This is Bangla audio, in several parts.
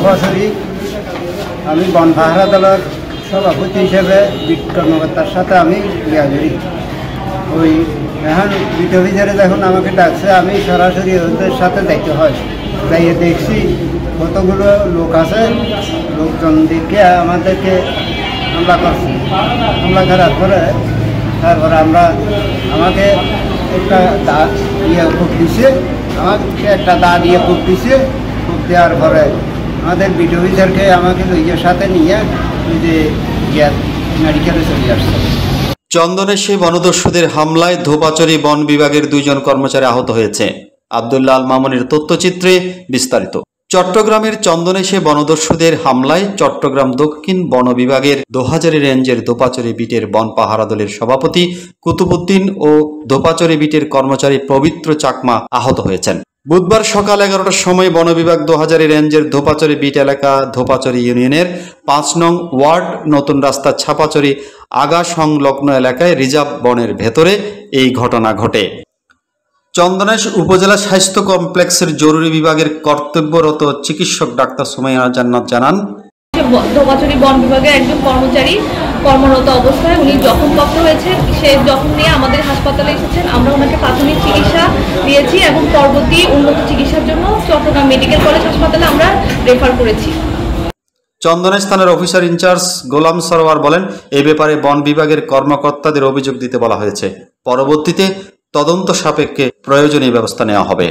বছরই আমি বন পাহারা দলের সভাপতি হিসেবে বিট কর্মকর্তার সাথে আমি ইয়া করি। ওই এখন বিট অফিসারে যখন আমাকে ডাকছে আমি সরাসরি ওদের সাথে যাইতে হয়। যাইয়ে দেখছি কতগুলো লোক আছে, লোকজন দেখে আমাদেরকে হামলা করছে। হামলা করার পরে তারপরে আমাকে একটা দা দিয়ে কূপ দিছে, আমাকে একটা দা দিয়ে কূপ দিছে। কূপ দেওয়ার পরে আমাদের বিট অফিসারকে আমাকে নিজের সাথে নিয়ে ওই যে মেডিকেলে চলে আসছে। চন্দনের সেই বনদস্যুদের হামলায় ধোপাচড়ি বন বিভাগের 2 জন কর্মচারী আহত হয়েছে। আব্দুল্লাহ আল মামুনের তথ্যচিত্রে বিস্তারিত। চট্টগ্রামের চন্দনেশে বনদস্যুদের হামলায় চট্টগ্রাম দক্ষিণ বন বিভাগের দোহাজারী রেঞ্জের ধোপাচড়ি বিটের বন পাহারা দলের সভাপতি কুতুবুদ্দিন ও ধোপাচড়ি বিটের কর্মচারী পবিত্র চাকমা আহত হয়েছেন। বুধবার সকাল 11টার সময় বন বিভাগ দোহাজারী রেঞ্জের ধোপাচড়ি বিট এলাকা ধোপাচড়ি ইউনিয়নের 5 নং ওয়ার্ড নতুন রাস্তা ছাপাচড়ি আগা সংলগ্ন এলাকায় রিজার্ভ বনের ভেতরে এই ঘটনা ঘটে। চন্দনেশ উপজেলা স্বাস্থ্য কমপ্লেক্সের জরুরি বিভাগের কর্তব্যরত চিকিৎসক ডাক্তার সুমাইয়া জান্নাত জানান, ধোপাচড়ি বন বিভাগের একজন কর্মচারী কর্মরত অবস্থায় উনি জখমপ্রাপ্ত হয়েছে। সে জখম নিয়ে আমাদের হাসপাতালে এসেছেন। আমরা ওনাকে প্রাথমিক চিকিৎসা দিয়েছি এবং পরবর্তী উন্নত চিকিৎসার জন্য চট্টগ্রাম মেডিকেল কলেজ হাসপাতালে আমরা রেফার করেছি। চন্দনেশ থানার অফিসার ইনচার্জ গোলাম সরোয়ার বলেন, এই ব্যাপারে বন বিভাগের কর্মকর্তাদের অভিযোগ দিতে বলা হয়েছে। পরবর্তীতে তদন্ত সাপেক্ষে প্রয়োজনীয় ব্যবস্থা নেওয়া হবে।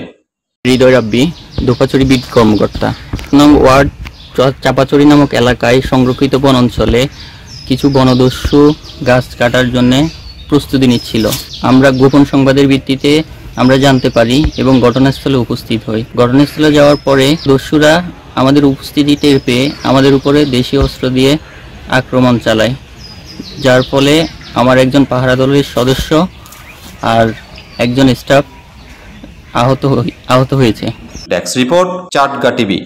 হৃদয় রাব্বি, ধোপাচড়ি বিট কর্মকর্তা। নং ওয়ার্ড চাপাচড়ি নামক এলাকায় সংরক্ষিত বন অঞ্চলে কিছু বনদস্যু গাছ কাটার জন্য প্রস্তুতি নিচ্ছিল। আমরা গোপন সংবাদের ভিত্তিতে আমরা জানতে পারি এবং ঘটনাস্থলে উপস্থিত হই। ঘটনাস্থলে যাওয়ার পরে দস্যুরা আমাদের উপস্থিতি টের পেয়ে আমাদের উপরে দেশীয় অস্ত্র দিয়ে আক্রমণ চালায়, যার ফলে আমার একজন পাহারা দলের সদস্য আর একজন স্টাফ আহত হয়েছে। Desk report, Chatga TV.